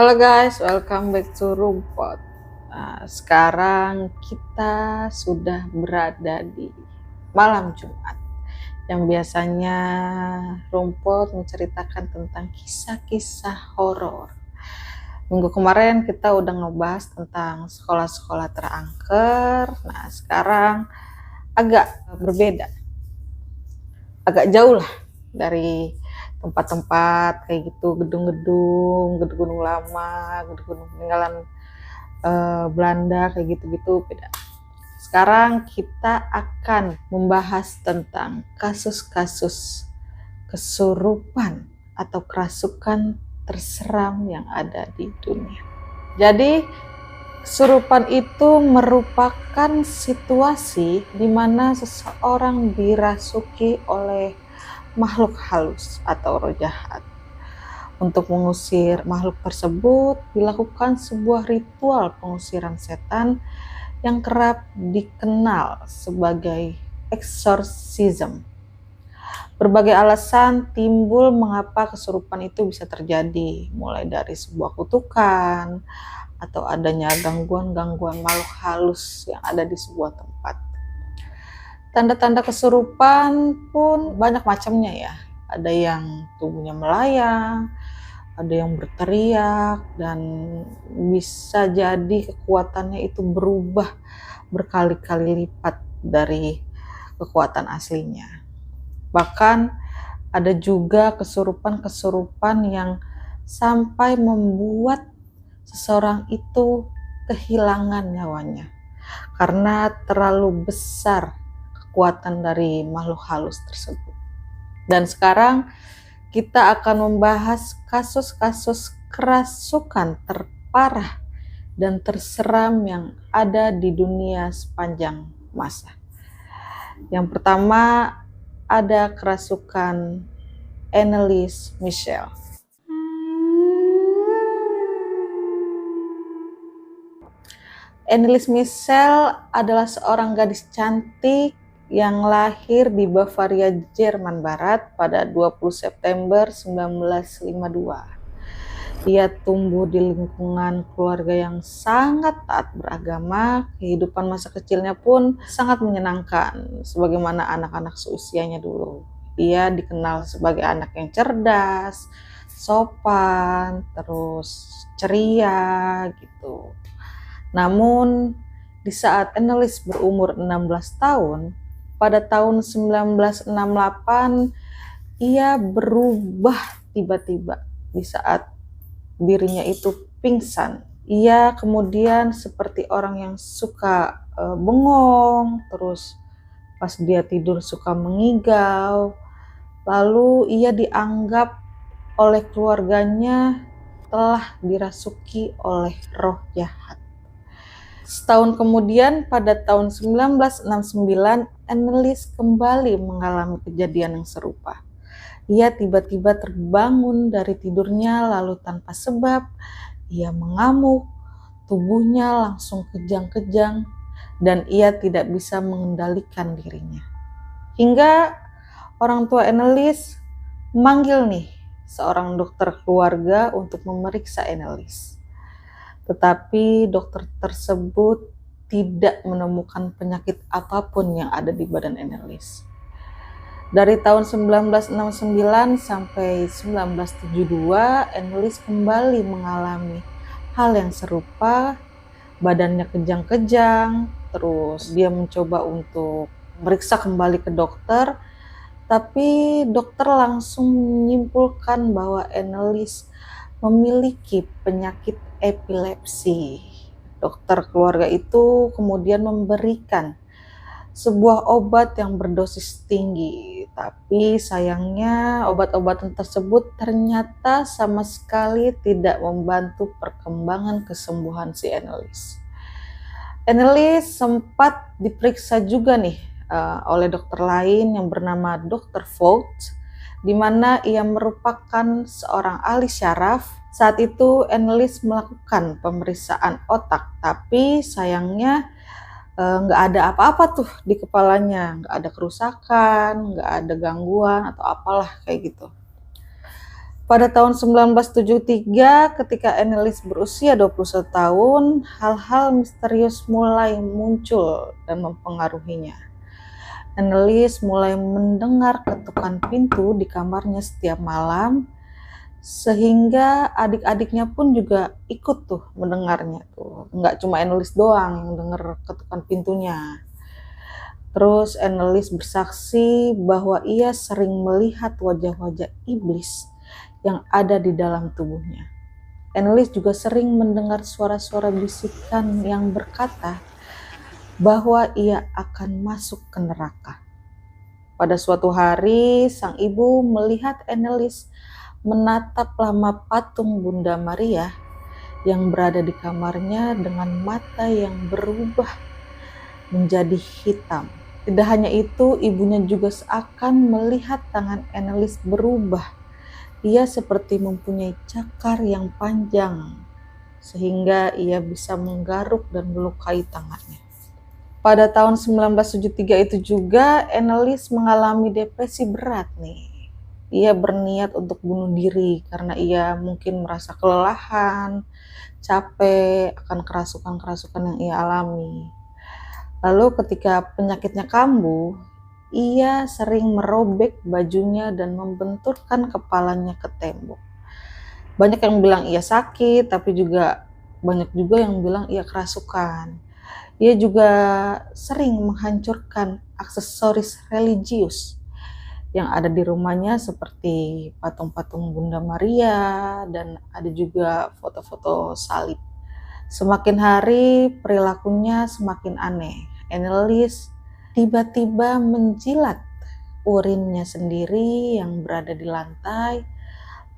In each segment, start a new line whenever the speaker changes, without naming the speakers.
Halo guys, welcome back to Rumput. Nah, sekarang kita sudah berada di malam Jumat, yang biasanya Rumput menceritakan tentang kisah-kisah horor. Minggu kemarin kita udah ngebahas tentang sekolah-sekolah terangker. Nah, sekarang agak berbeda, agak jauh lah dari tempat-tempat kayak gitu, gedung-gedung lama, gedung-gedung peninggalan Belanda kayak gitu-gitu, beda. Sekarang kita akan membahas tentang kasus-kasus kesurupan atau kerasukan terseram yang ada di dunia. Jadi kesurupan itu merupakan situasi di mana seseorang dirasuki oleh makhluk halus atau roh jahat. Untuk mengusir makhluk tersebut dilakukan sebuah ritual pengusiran setan yang kerap dikenal sebagai exorcism. Berbagai alasan timbul mengapa kesurupan itu bisa terjadi, mulai dari sebuah kutukan atau adanya gangguan-gangguan makhluk halus yang ada di sebuah tempat. Tanda-tanda kesurupan pun banyak macamnya ya. Ada yang tubuhnya melayang, ada yang berteriak, dan bisa jadi kekuatannya itu berubah berkali-kali lipat dari kekuatan aslinya. Bahkan ada juga kesurupan-kesurupan yang sampai membuat seseorang itu kehilangan nyawanya karena terlalu besar kekuatan dari makhluk halus tersebut. Dan sekarang kita akan membahas kasus-kasus kerasukan terparah dan terseram yang ada di dunia sepanjang masa. Yang pertama ada kerasukan Anneliese Michel. Anneliese Michel adalah seorang gadis cantik yang lahir di Bavaria, Jerman Barat pada 20 September 1952. Ia tumbuh di lingkungan keluarga yang sangat taat beragama. Kehidupan masa kecilnya pun sangat menyenangkan, sebagaimana anak-anak seusianya dulu. Ia dikenal sebagai anak yang cerdas, sopan, terus ceria gitu. Namun, di saat Anneliese berumur 16 tahun, pada tahun 1968, ia berubah tiba-tiba di saat dirinya itu pingsan. Ia kemudian seperti orang yang suka bengong, terus pas dia tidur suka mengigau. Lalu ia dianggap oleh keluarganya telah dirasuki oleh roh jahat. Setahun kemudian, pada tahun 1969, Anneliese kembali mengalami kejadian yang serupa. Ia tiba-tiba terbangun dari tidurnya, lalu tanpa sebab, ia mengamuk, tubuhnya langsung kejang-kejang, dan ia tidak bisa mengendalikan dirinya. Hingga orang tua Anneliese memanggil seorang dokter keluarga untuk memeriksa Anneliese. Tetapi dokter tersebut tidak menemukan penyakit apapun yang ada di badan Anneliese. Dari tahun 1969 sampai 1972, Anneliese kembali mengalami hal yang serupa. Badannya kejang-kejang, terus dia mencoba untuk meriksa kembali ke dokter, tapi dokter langsung menyimpulkan bahwa Anneliese memiliki penyakit epilepsi. Dokter keluarga itu kemudian memberikan sebuah obat yang berdosis tinggi, tapi sayangnya obat-obatan tersebut ternyata sama sekali tidak membantu perkembangan kesembuhan si Anneliese. Anneliese sempat diperiksa juga oleh dokter lain yang bernama Dr. Vogt, di mana ia merupakan seorang ahli syaraf. Saat itu Anneliese melakukan pemeriksaan otak, tapi sayangnya nggak ada apa-apa tuh di kepalanya, nggak ada kerusakan, nggak ada gangguan atau apalah kayak gitu. Pada tahun 1973, ketika Annelies berusia 21 tahun, hal-hal misterius mulai muncul dan mempengaruhinya. Annelies mulai mendengar ketukan pintu di kamarnya setiap malam, sehingga adik-adiknya pun juga ikut tuh mendengarnya tuh. Nggak cuma Annelies doang yang dengar ketukan pintunya. Terus Annelies bersaksi bahwa ia sering melihat wajah-wajah iblis yang ada di dalam tubuhnya. Annelies juga sering mendengar suara-suara bisikan yang berkata bahwa ia akan masuk ke neraka. Pada suatu hari, sang ibu melihat Annelies menatap lama patung Bunda Maria yang berada di kamarnya dengan mata yang berubah menjadi hitam. Tidak hanya itu, ibunya juga seakan melihat tangan Annelies berubah. Ia seperti mempunyai cakar yang panjang, sehingga ia bisa menggaruk dan melukai tangannya. Pada tahun 1973 itu juga, Annelies mengalami depresi berat nih. Ia berniat untuk bunuh diri karena ia mungkin merasa kelelahan, capek akan kerasukan-kerasukan yang ia alami. Lalu ketika penyakitnya kambuh, ia sering merobek bajunya dan membenturkan kepalanya ke tembok. Banyak yang bilang ia sakit, tapi juga banyak juga yang bilang ia kerasukan. Ia juga sering menghancurkan aksesoris religius yang ada di rumahnya seperti patung-patung Bunda Maria dan ada juga foto-foto salib. Semakin hari perilakunya semakin aneh. Annelies tiba-tiba menjilat urinnya sendiri yang berada di lantai,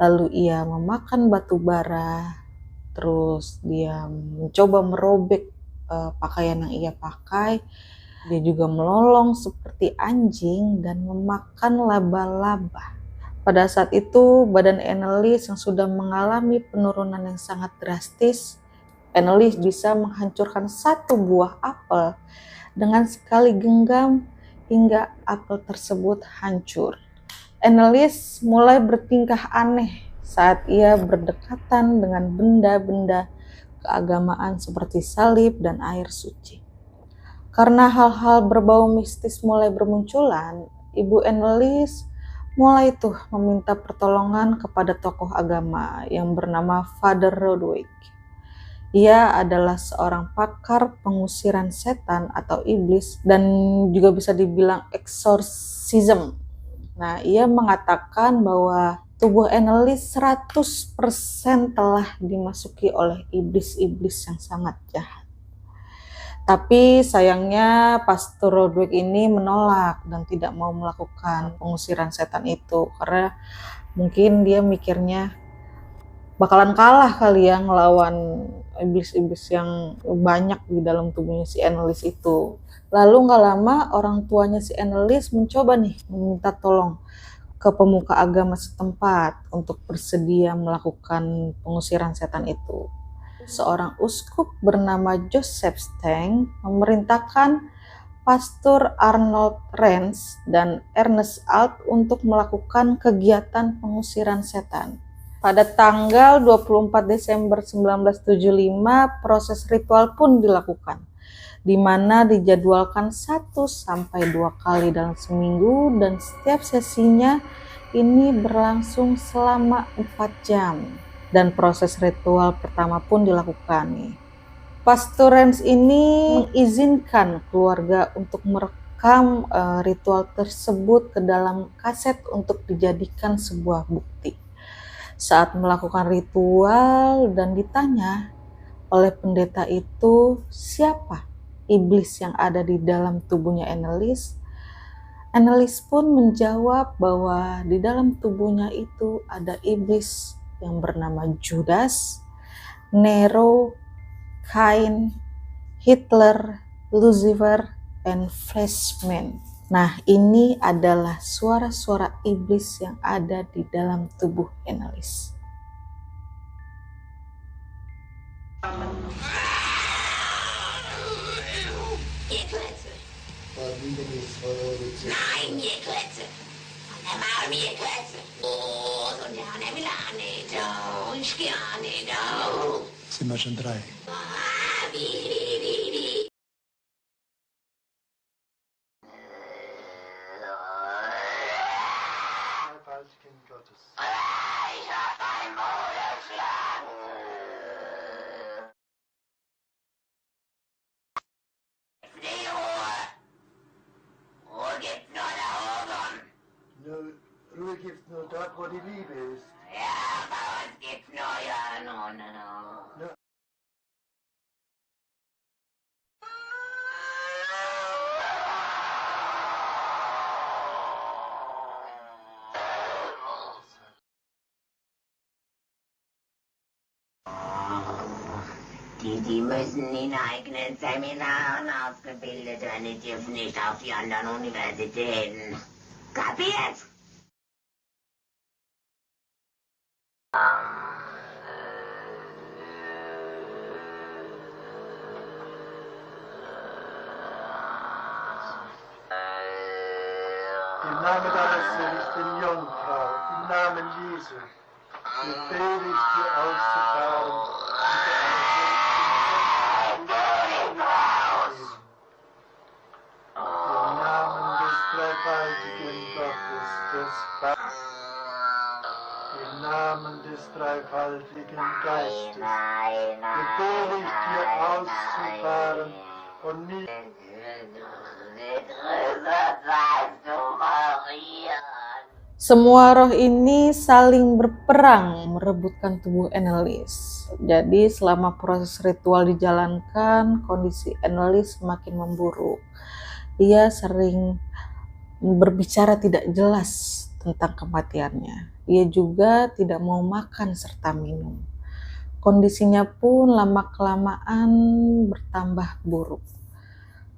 lalu ia memakan batu bara, terus dia mencoba merobek pakaian yang ia pakai. Dia juga melolong seperti anjing dan memakan laba-laba. Pada saat itu, badan Annelies yang sudah mengalami penurunan yang sangat drastis, Annelies bisa menghancurkan satu buah apel dengan sekali genggam hingga apel tersebut hancur. Annelies mulai bertingkah aneh saat ia berdekatan dengan benda-benda keagamaan seperti salib dan air suci. Karena hal-hal berbau mistis mulai bermunculan, Ibu Annelies mulai tuh meminta pertolongan kepada tokoh agama yang bernama Father Roderick. Ia adalah seorang pakar pengusiran setan atau iblis dan juga bisa dibilang exorcism. Nah, ia mengatakan bahwa tubuh Annelies 100% telah dimasuki oleh iblis-iblis yang sangat jahat. Tapi sayangnya Pastor Roderick ini menolak dan tidak mau melakukan pengusiran setan itu karena mungkin dia mikirnya bakalan kalah kali ya ngelawan iblis-iblis yang banyak di dalam tubuhnya si Annelies itu. Lalu gak lama orang tuanya si Annelies mencoba nih meminta tolong ke pemuka agama setempat untuk bersedia melakukan pengusiran setan itu. Seorang uskup bernama Joseph Stang memerintahkan Pastor Arnold Renz dan Ernest Alt untuk melakukan kegiatan pengusiran setan. Pada tanggal 24 Desember 1975, proses ritual pun dilakukan, di mana dijadwalkan 1-2 kali dalam seminggu dan setiap sesinya ini berlangsung selama 4 jam. Dan proses ritual pertama pun dilakukan nih. Pastor Renz ini mengizinkan keluarga untuk merekam ritual tersebut ke dalam kaset untuk dijadikan sebuah bukti. Saat melakukan ritual dan ditanya oleh pendeta itu siapa iblis yang ada di dalam tubuhnya Annelies, Annelies pun menjawab bahwa di dalam tubuhnya itu ada iblis yang bernama Judas, Nero, Cain, Hitler, Lucifer, and Fleshman. Nah, ini adalah suara-suara iblis yang ada di dalam tubuh Annelies. Nein, ihr Klötze! Von der Mauer, ihr Klötze! Oh, so down every line!
Sind wir schon 3? Als Kind Gottes. Ich hab dein Maul erschlagen. Die Ruhe. Ruhe gibt nur da oben. Ruhe gibt's nur dort, wo die Liebe ist. Ja, bei uns gibt's nur ja, no. Die müssen in eigenen Seminaren ausgebildet werden, die dürfen nicht auf die anderen Universitäten. Kapiert? Im Namen deines Sohnes, den Jungfrau, im Namen Jesu, befehle ich dir auszufahren. Im Namen des dreifaltigen Gottes, des Vaters, im Namen des dreifaltigen Geistes, befehle ich dir auszufahren und nicht.
Semua roh ini saling berperang merebutkan tubuh Anneliese. Jadi selama proses ritual dijalankan, kondisi Anneliese semakin memburuk. Ia sering berbicara tidak jelas tentang kematiannya. Ia juga tidak mau makan serta minum. Kondisinya pun lama-kelamaan bertambah buruk.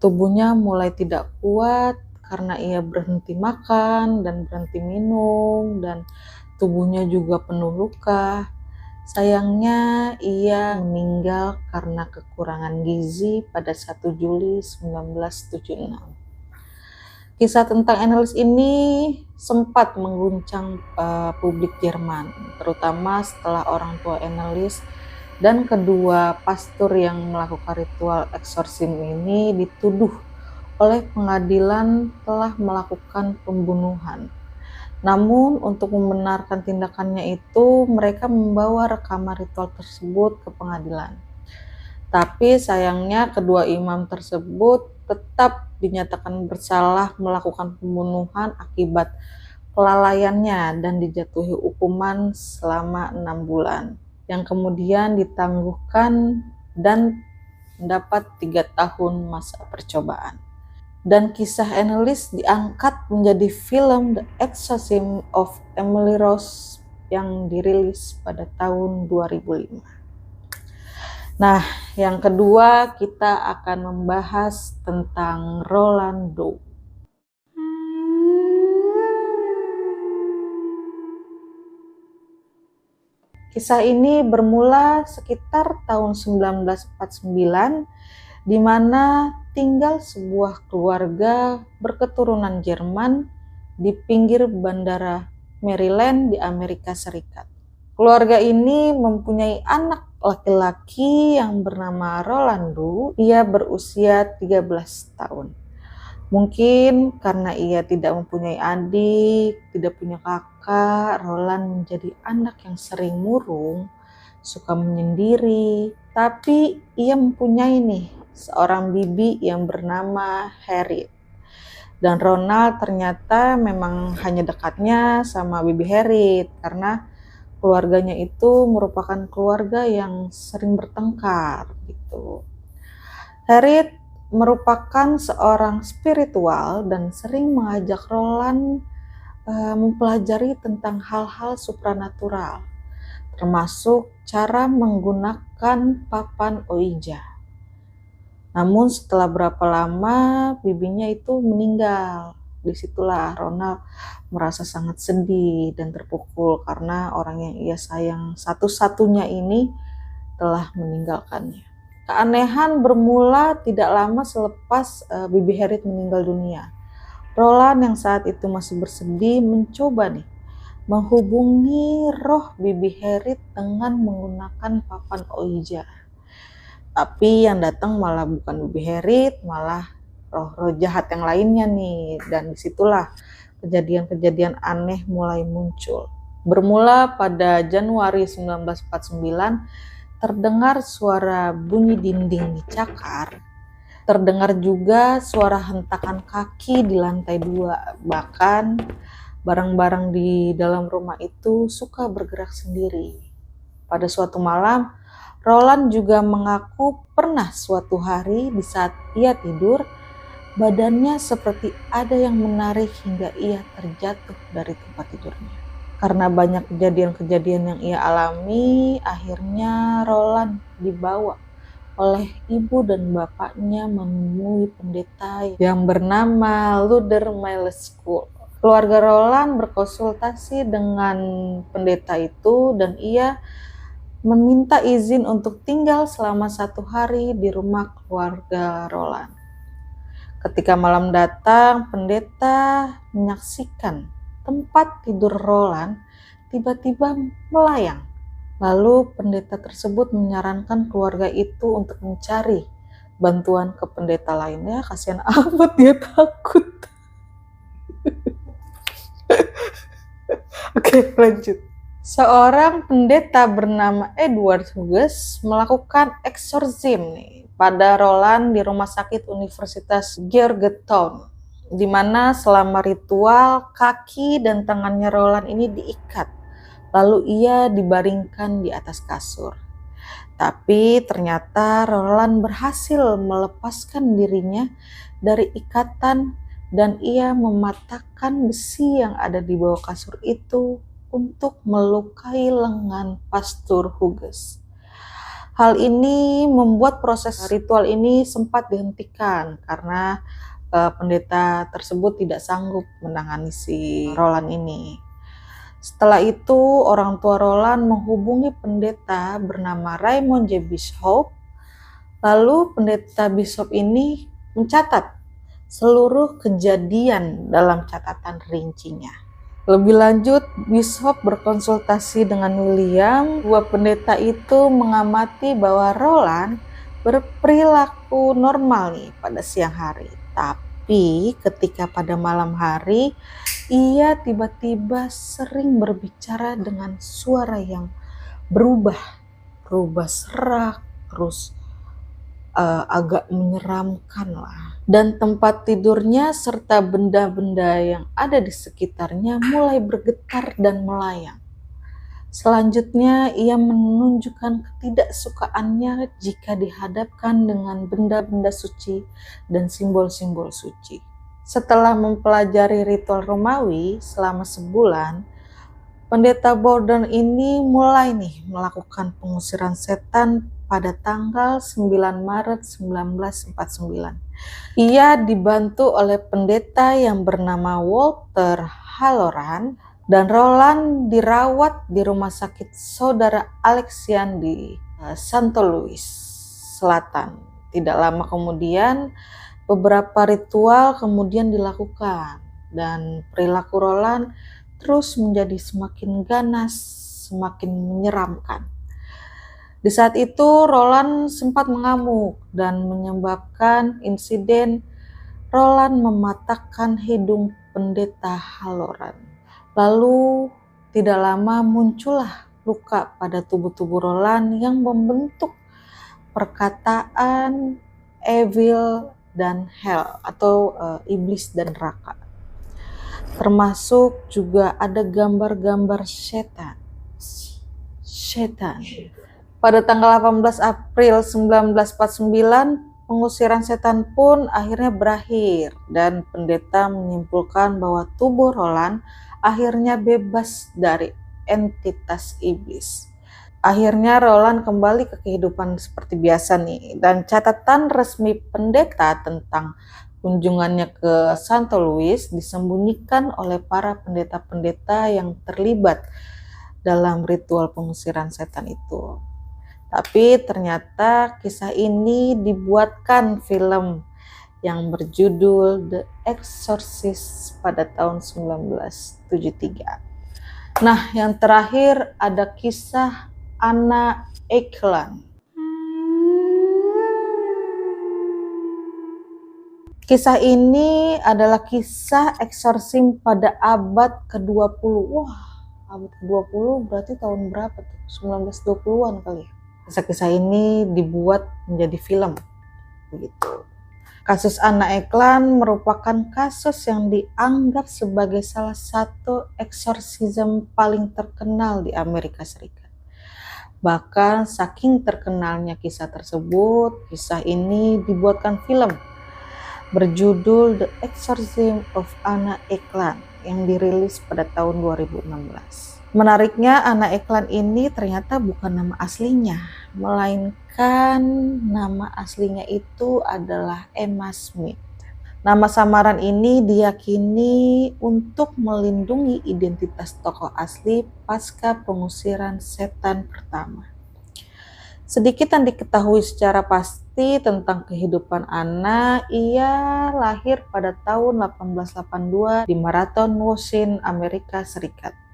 Tubuhnya mulai tidak kuat karena ia berhenti makan dan berhenti minum, dan tubuhnya juga penuh luka. Sayangnya ia meninggal karena kekurangan gizi pada 1 Juli 1976. Kisah tentang Anneliese ini sempat mengguncang publik Jerman, terutama setelah orang tua Anneliese dan kedua pastor yang melakukan ritual eksorsim ini dituduh oleh pengadilan telah melakukan pembunuhan. Namun untuk membenarkan tindakannya itu, mereka membawa rekaman ritual tersebut ke pengadilan. Tapi sayangnya kedua imam tersebut tetap dinyatakan bersalah melakukan pembunuhan akibat kelalaiannya dan dijatuhi hukuman selama 6 bulan, yang kemudian ditangguhkan dan mendapat 3 tahun masa percobaan. Dan kisah Anneliese diangkat menjadi film The Exorcism of Emily Rose yang dirilis pada tahun 2005. Nah, yang kedua kita akan membahas tentang Roland Doe. Kisah ini bermula sekitar tahun 1949, di mana tinggal sebuah keluarga berketurunan Jerman di pinggir bandara Maryland di Amerika Serikat. Keluarga ini mempunyai anak laki-laki yang bernama Roland Doe. Ia berusia 13 tahun. Mungkin karena ia tidak mempunyai adik, tidak punya kakak, Roland menjadi anak yang sering murung, suka menyendiri. Tapi ia mempunyai seorang bibi yang bernama Harriet. Dan Ronald ternyata memang hanya dekatnya sama bibi Harriet karena keluarganya itu merupakan keluarga yang sering bertengkar gitu. Harriet merupakan seorang spiritual dan sering mengajak Roland mempelajari tentang hal-hal supranatural, termasuk cara menggunakan papan Ouija. Namun setelah berapa lama bibinya itu meninggal. Disitulah Ronald merasa sangat sedih dan terpukul karena orang yang ia sayang satu-satunya ini telah meninggalkannya. Keanehan bermula tidak lama selepas bibi Harriet meninggal dunia. Roland yang saat itu masih bersedih mencoba menghubungi roh Bibi Herit dengan menggunakan papan Ouija. Tapi yang datang malah bukan Bibi Herit, malah roh-roh jahat yang lainnya nih. Dan disitulah kejadian-kejadian aneh mulai muncul. Bermula pada Januari 1949, terdengar suara bunyi dinding dicakar. Terdengar juga suara hentakan kaki di lantai 2. Bahkan barang-barang di dalam rumah itu suka bergerak sendiri. Pada suatu malam, Roland juga mengaku pernah suatu hari di saat ia tidur, badannya seperti ada yang menarik hingga ia terjatuh dari tempat tidurnya. Karena banyak kejadian-kejadian yang ia alami, akhirnya Roland dibawa oleh ibu dan bapaknya menemui pendeta yang bernama Luther Milescu. Keluarga Roland berkonsultasi dengan pendeta itu dan ia meminta izin untuk tinggal selama 1 hari di rumah keluarga Roland. Ketika malam datang, pendeta menyaksikan tempat tidur Roland tiba-tiba melayang. Lalu pendeta tersebut menyarankan keluarga itu untuk mencari bantuan ke pendeta lainnya. Kasihan amat, dia takut. Oke, lanjut. Seorang pendeta bernama Edward Hughes melakukan eksorsisme pada Roland di rumah sakit Universitas Georgetown, di mana selama ritual kaki dan tangannya Roland ini diikat. Lalu ia dibaringkan di atas kasur. Tapi ternyata Roland berhasil melepaskan dirinya dari ikatan dan ia mematahkan besi yang ada di bawah kasur itu untuk melukai lengan Pastor Hughes. Hal ini membuat proses ritual ini sempat dihentikan karena pendeta tersebut tidak sanggup menangani si Roland ini. Setelah itu, orang tua Roland menghubungi pendeta bernama Raymond J. Bishop. Lalu pendeta Bishop ini mencatat seluruh kejadian dalam catatan rincinya. Lebih lanjut, Bishop berkonsultasi dengan William. Dua pendeta itu mengamati bahwa Roland berperilaku normal nih pada siang hari. Tapi ketika pada malam hari, ia tiba-tiba sering berbicara dengan suara yang berubah serak, terus agak menyeramkan lah. Dan tempat tidurnya serta benda-benda yang ada di sekitarnya mulai bergetar dan melayang. Selanjutnya, ia menunjukkan ketidaksukaannya jika dihadapkan dengan benda-benda suci dan simbol-simbol suci. Setelah mempelajari ritual Romawi selama sebulan, pendeta Borden ini mulai melakukan pengusiran setan pada tanggal 9 Maret 1949. Ia dibantu oleh pendeta yang bernama Walter Halloran dan Roland dirawat di rumah sakit saudara Alexian di Santo Louis Selatan. Tidak lama kemudian, beberapa ritual kemudian dilakukan dan perilaku Roland terus menjadi semakin ganas, semakin menyeramkan. Di saat itu Roland sempat mengamuk dan menyebabkan insiden Roland mematahkan hidung pendeta Halloran. Lalu tidak lama muncullah luka pada tubuh Roland yang membentuk perkataan evil dan hell atau iblis dan neraka. Termasuk juga ada gambar-gambar setan. Pada tanggal 18 April 1949, pengusiran setan pun akhirnya berakhir dan pendeta menyimpulkan bahwa tubuh Roland akhirnya bebas dari entitas iblis. Akhirnya Roland kembali ke kehidupan seperti biasa nih, dan catatan resmi pendeta tentang kunjungannya ke Santo Louis disembunyikan oleh para pendeta-pendeta yang terlibat dalam ritual pengusiran setan itu. Tapi ternyata kisah ini dibuatkan film yang berjudul The Exorcist pada tahun 1973. Nah, yang terakhir ada kisah Anna Eklund. Kisah ini adalah kisah eksorsim pada abad ke-20. Wah, abad ke-20 berarti tahun berapa tuh? 1920-an kali ya. Kisah-kisah ini dibuat menjadi film. Begitu. Kasus Anna Eklund merupakan kasus yang dianggap sebagai salah satu eksorsisme paling terkenal di Amerika Serikat. Bahkan saking terkenalnya kisah tersebut, kisah ini dibuatkan film berjudul The Exorcism of Anna Eklund yang dirilis pada tahun 2016. Menariknya, Anna Eklund ini ternyata bukan nama aslinya, melainkan nama aslinya itu adalah Emma Smith. Nama samaran ini diyakini untuk melindungi identitas tokoh asli pasca pengusiran setan pertama. Sedikit yang diketahui secara pasti tentang kehidupan Anna, ia lahir pada tahun 1882 di Marathon, Wisconsin, Amerika Serikat.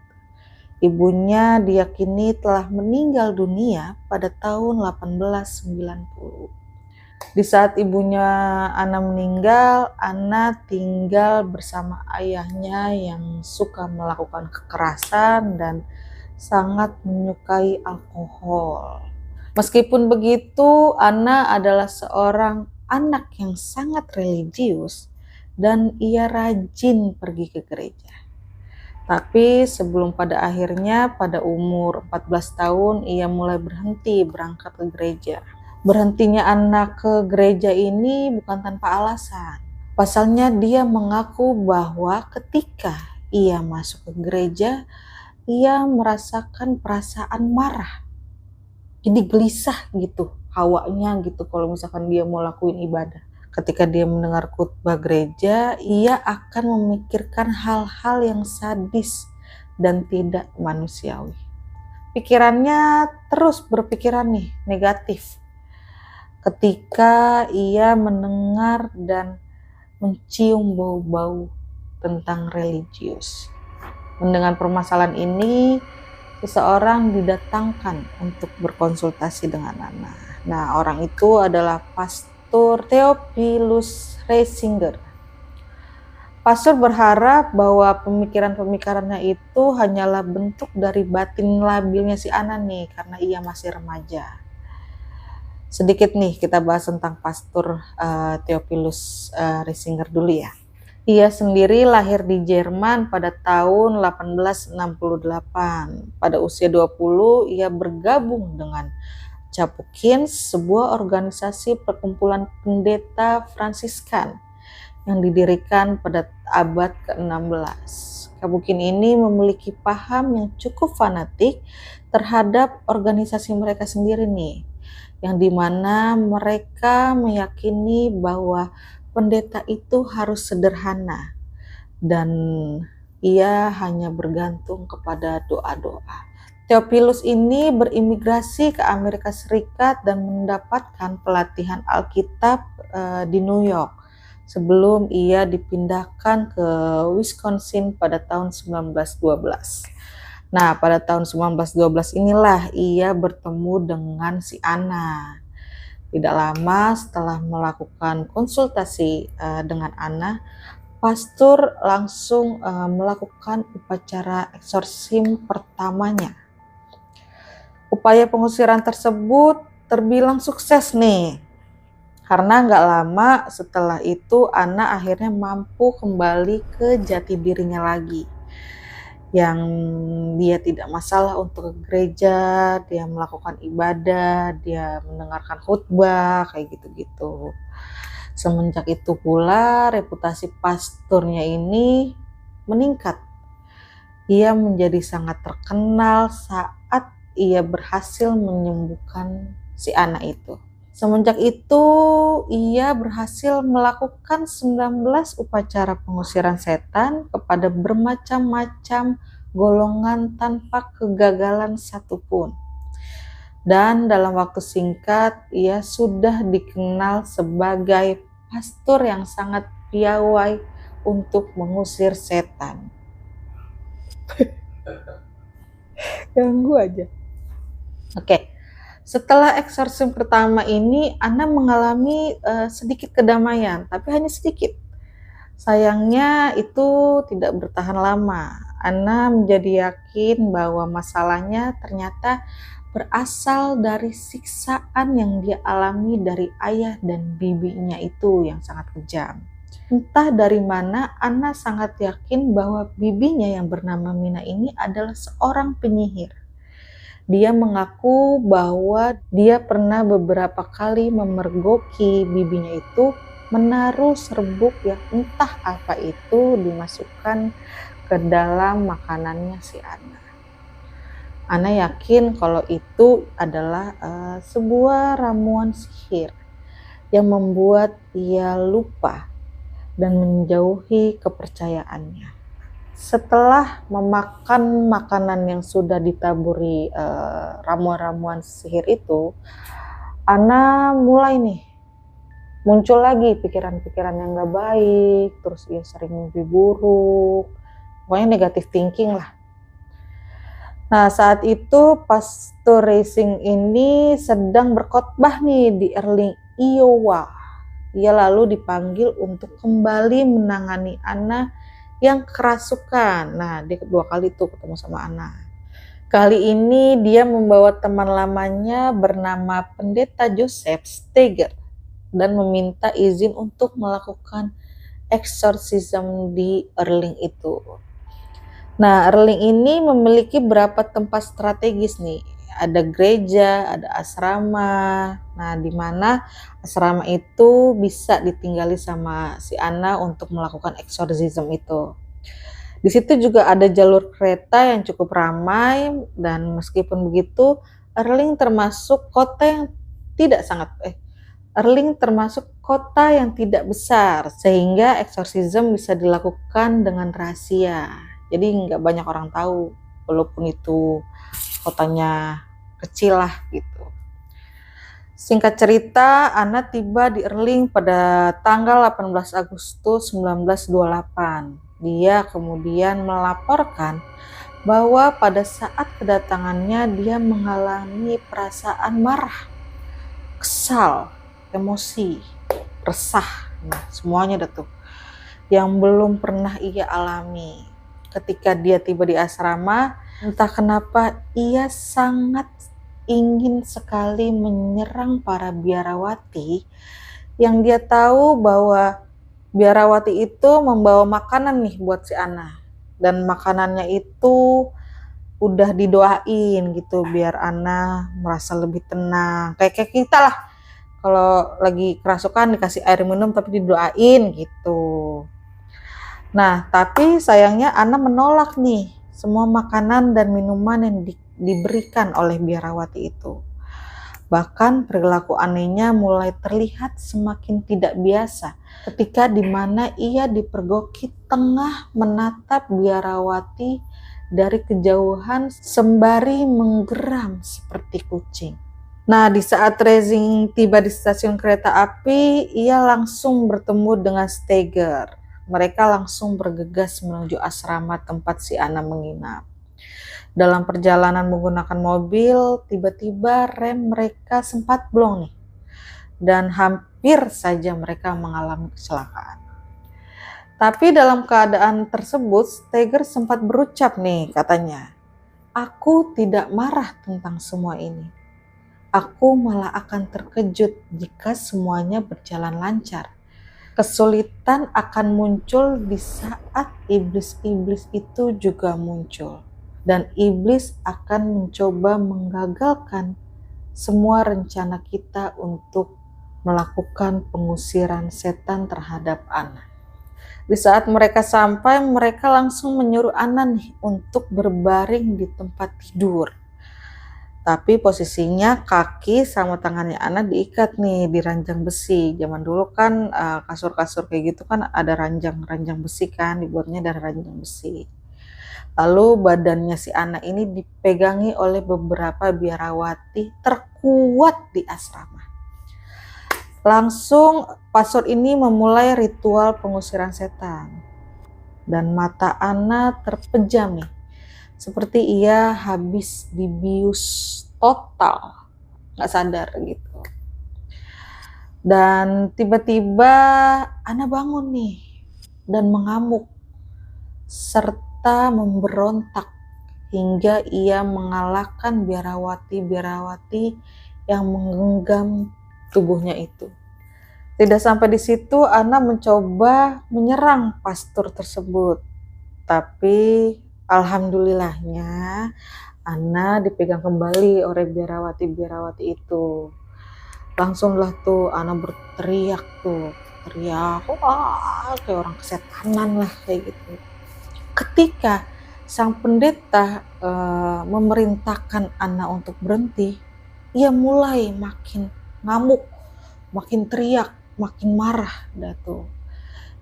Ibunya diyakini telah meninggal dunia pada tahun 1890. Di saat ibunya Anna meninggal, Anna tinggal bersama ayahnya yang suka melakukan kekerasan dan sangat menyukai alkohol. Meskipun begitu, Anna adalah seorang anak yang sangat religius dan ia rajin pergi ke gereja. Tapi sebelum pada akhirnya pada umur 14 tahun ia mulai berhenti berangkat ke gereja. Berhentinya Anna ke gereja ini bukan tanpa alasan. Pasalnya dia mengaku bahwa ketika ia masuk ke gereja, ia merasakan perasaan marah. Jadi gelisah gitu hawanya gitu kalau misalkan dia mau lakuin ibadah. Ketika dia mendengar khotbah gereja, ia akan memikirkan hal-hal yang sadis dan tidak manusiawi. Pikirannya terus berpikiran nih, negatif. Ketika ia mendengar dan mencium bau-bau tentang religius. Mendengar permasalahan ini, seseorang didatangkan untuk berkonsultasi dengan Anna. Nah, orang itu adalah Pastor Theophilus Ratzinger. Pastor berharap bahwa pemikiran-pemikirannya itu hanyalah bentuk dari batin labilnya si Anna nih, karena ia masih remaja. Sedikit nih kita bahas tentang Pastor Theophilus Ratzinger dulu ya. Ia sendiri lahir di Jerman pada tahun 1868. Pada usia 20, ia bergabung dengan Capuchins, sebuah organisasi perkumpulan pendeta Fransiskan yang didirikan pada abad ke-16. Capuchin ini memiliki paham yang cukup fanatik terhadap organisasi mereka sendiri nih, yang dimana mereka meyakini bahwa pendeta itu harus sederhana dan ia hanya bergantung kepada doa-doa. Theophilus ini berimigrasi ke Amerika Serikat dan mendapatkan pelatihan Alkitab di New York sebelum ia dipindahkan ke Wisconsin pada tahun 1912. Nah, pada tahun 1912 inilah ia bertemu dengan si Anna. Tidak lama setelah melakukan konsultasi dengan Anna, pastor langsung melakukan upacara eksorsim pertamanya. Upaya pengusiran tersebut terbilang sukses nih, karena nggak lama setelah itu Anna akhirnya mampu kembali ke jati dirinya lagi. Yang dia tidak masalah untuk ke gereja, dia melakukan ibadah, dia mendengarkan khutbah, kayak gitu-gitu. Semenjak itu pula reputasi pastornya ini meningkat. Ia menjadi sangat terkenal saat ia berhasil menyembuhkan si anak itu. Semenjak itu ia berhasil melakukan 19 upacara pengusiran setan kepada bermacam-macam golongan tanpa kegagalan satupun. Dan dalam waktu singkat ia sudah dikenal sebagai pastor yang sangat piawai untuk mengusir setan. Ganggu aja. Oke. Setelah eksorsim pertama ini, Ana mengalami sedikit kedamaian, tapi hanya sedikit. Sayangnya itu tidak bertahan lama. Ana menjadi yakin bahwa masalahnya ternyata berasal dari siksaan yang dia alami dari ayah dan bibinya itu yang sangat kejam. Entah dari mana, Ana sangat yakin bahwa bibinya yang bernama Mina ini adalah seorang penyihir. Dia mengaku bahwa dia pernah beberapa kali memergoki bibinya itu menaruh serbuk yang entah apa itu dimasukkan ke dalam makanannya si Ana. Ana yakin kalau itu adalah sebuah ramuan sihir yang membuat ia lupa dan menjauhi kepercayaannya. Setelah memakan makanan yang sudah ditaburi ramuan-ramuan sihir itu, Ana mulai nih muncul lagi pikiran-pikiran yang gak baik, terus ia sering mimpi buruk, pokoknya negatif thinking lah. Nah, saat itu Pastor Racing ini sedang berkhotbah nih di Earling, Iowa. Ia lalu dipanggil untuk kembali menangani Ana yang kerasukan. Nah, dia kedua kali tuh ketemu sama Ana. Kali ini dia membawa teman lamanya bernama Pendeta Joseph Steger dan meminta izin untuk melakukan eksorsisme di Earling itu. Nah, Earling ini memiliki beberapa tempat strategis nih. Ada gereja, ada asrama. Nah, di mana asrama itu bisa ditinggali sama si Ana untuk melakukan eksorsisme itu. Di situ juga ada jalur kereta yang cukup ramai, dan meskipun begitu, Earling termasuk kota yang tidak besar, sehingga eksorsisme bisa dilakukan dengan rahasia. Jadi nggak banyak orang tahu, walaupun itu kotanya kecil lah gitu. Singkat cerita, Ana tiba di Earling pada tanggal 18 Agustus 1928. Dia kemudian melaporkan bahwa pada saat kedatangannya dia mengalami perasaan marah, kesal, emosi, resah, nah semuanya tuh yang belum pernah ia alami. Ketika dia tiba di asrama, entah kenapa ia sangat ingin sekali menyerang para biarawati yang dia tahu bahwa biarawati itu membawa makanan nih buat si Ana, dan makanannya itu udah didoain gitu biar Ana merasa lebih tenang, kayak kita lah kalau lagi kerasukan dikasih air minum tapi didoain gitu. Nah, tapi sayangnya Ana menolak nih semua makanan dan minuman yang diberikan oleh biarawati itu. Bahkan perilaku anehnya mulai terlihat semakin tidak biasa ketika dimana ia dipergoki tengah menatap biarawati dari kejauhan sembari menggeram seperti kucing. Nah, di saat Racing tiba di stasiun kereta api, ia langsung bertemu dengan Steger. Mereka langsung bergegas menuju asrama tempat si Ana menginap. Dalam perjalanan menggunakan mobil, tiba-tiba rem mereka sempat blong nih. Dan hampir saja mereka mengalami kecelakaan. Tapi dalam keadaan tersebut, Steger sempat berucap nih katanya, "Aku tidak marah tentang semua ini. Aku malah akan terkejut jika semuanya berjalan lancar. Kesulitan akan muncul di saat iblis-iblis itu juga muncul. Dan iblis akan mencoba menggagalkan semua rencana kita untuk melakukan pengusiran setan terhadap Ana." Di saat mereka sampai, mereka langsung menyuruh Ana nih untuk berbaring di tempat tidur. Tapi posisinya kaki sama tangannya Ana diikat nih di ranjang besi. Zaman dulu kan kasur-kasur kayak gitu kan ada ranjang besi kan, dibuatnya dari ranjang besi. Lalu badannya si Ana ini dipegangi oleh beberapa biarawati terkuat di asrama. Langsung pastor ini memulai ritual pengusiran setan. Dan mata Ana terpejam nih, seperti ia habis dibius total, nggak sadar gitu. Dan tiba-tiba Ana bangun nih dan mengamuk serta memberontak hingga ia mengalahkan biarawati-biarawati yang menggenggam tubuhnya itu. Tidak sampai di situ, Ana mencoba menyerang pastor tersebut. Tapi alhamdulillahnya Ana dipegang kembali oleh biarawati-biarawati itu. Langsunglah tuh Ana berteriak tuh, teriak, wah kayak orang kesetanan lah kayak gitu. Ketika sang pendeta memerintahkan Ana untuk berhenti, ia mulai makin ngamuk, makin teriak, makin marah dah tuh.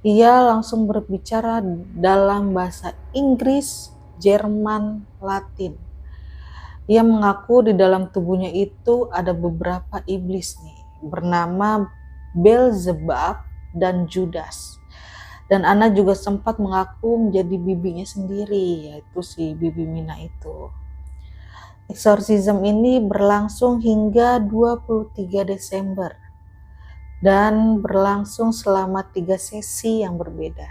Ia langsung berbicara dalam bahasa Inggris, Jerman, Latin. Ia mengaku di dalam tubuhnya itu ada beberapa iblis nih, bernama Beelzebub dan Judas. Dan Ana juga sempat mengaku menjadi bibinya sendiri, yaitu si Bibi Mina itu. Eksorsisme ini berlangsung hingga 23 Desember dan berlangsung selama 3 sesi yang berbeda.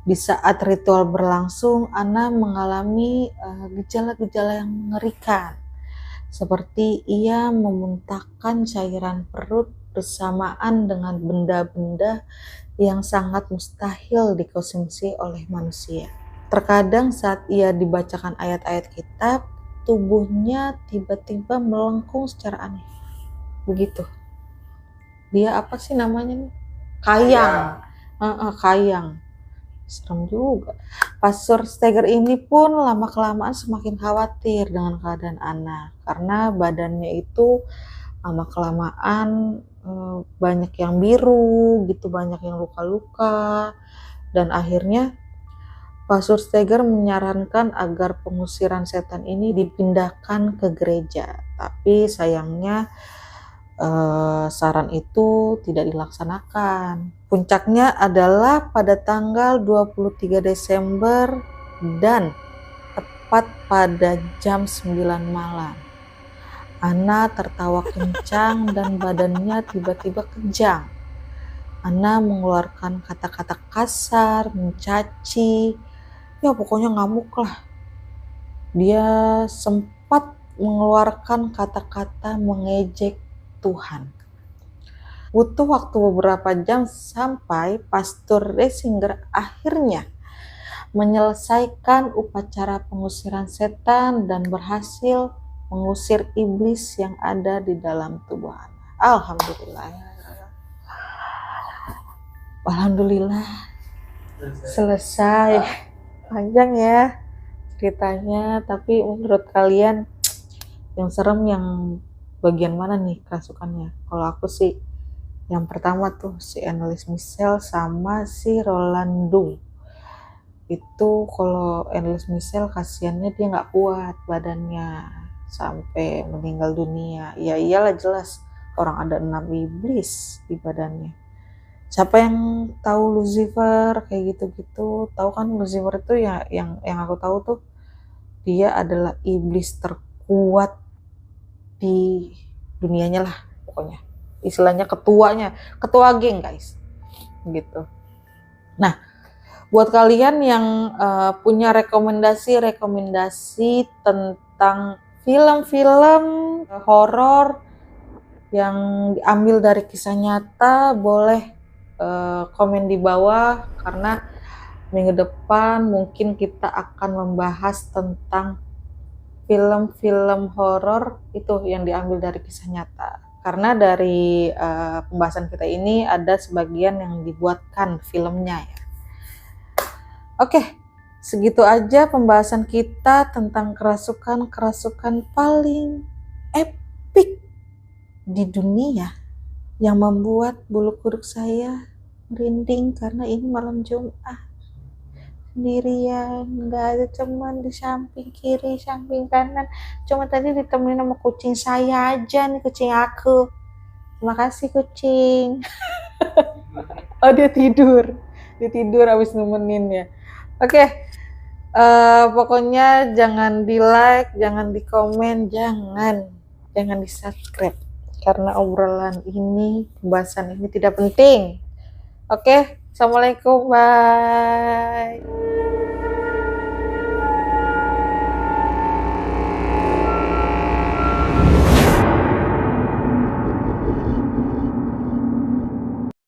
Di saat ritual berlangsung, Ana mengalami gejala-gejala yang mengerikan, seperti ia memuntahkan cairan perut bersamaan dengan benda-benda yang sangat mustahil dikonsumsi oleh manusia. Terkadang saat ia dibacakan ayat-ayat kitab, tubuhnya tiba-tiba melengkung secara aneh. Begitu. Dia apa sih namanya nih? Kayang. Kayang. Serem juga. Pastor Steger ini pun lama-kelamaan semakin khawatir dengan keadaan Ana. Karena badannya itu lama-kelamaan banyak yang biru gitu, banyak yang luka-luka. Dan akhirnya Pastor Steger menyarankan agar pengusiran setan ini dipindahkan ke gereja. Tapi sayangnya saran itu tidak dilaksanakan. Puncaknya adalah pada tanggal 23 Desember dan tepat pada jam 9 malam. Ana tertawa kencang dan badannya tiba-tiba kejang. Ana mengeluarkan kata-kata kasar, mencaci, ya pokoknya ngamuk lah. Dia sempat mengeluarkan kata-kata mengejek Tuhan. Butuh waktu beberapa jam sampai Pastor Resinger akhirnya menyelesaikan upacara pengusiran setan dan berhasil mengusir iblis yang ada di dalam tubuh Ana. Alhamdulillah. Alhamdulillah. Selesai. Panjang ya ceritanya, tapi menurut kalian yang serem yang bagian mana nih kerasukannya? Kalau aku sih yang pertama tuh si Annelies Michel sama si Rolando. Itu kalau Annelies Michel kasihannya dia nggak kuat badannya sampai meninggal dunia. Ya iyalah jelas orang ada 6 iblis di badannya. Siapa yang tahu Lucifer kayak gitu-gitu? Tahu kan Lucifer itu ya yang aku tahu tuh dia adalah iblis terkuat di dunianya lah pokoknya. Istilahnya ketuanya, ketua geng guys. Gitu. Nah, buat kalian yang punya rekomendasi tentang film-film horor yang diambil dari kisah nyata, boleh komen di bawah karena minggu depan mungkin kita akan membahas tentang film-film horor itu yang diambil dari kisah nyata. Karena dari pembahasan kita ini ada sebagian yang dibuatkan filmnya ya. Oke, segitu aja pembahasan kita tentang kerasukan paling epik di dunia yang membuat bulu kuduk saya merinding karena ini malam Jumat. Sendirian, nggak ada teman di samping kiri, samping kanan. Cuma tadi ditemenin sama kucing saya aja nih, kucing aku. Terima kasih kucing. Oh dia tidur habis nemenin ya. Oke, Pokoknya jangan di like, jangan di komen, jangan di subscribe karena obrolan ini, pembahasan ini tidak penting. Oke, assalamualaikum, bye.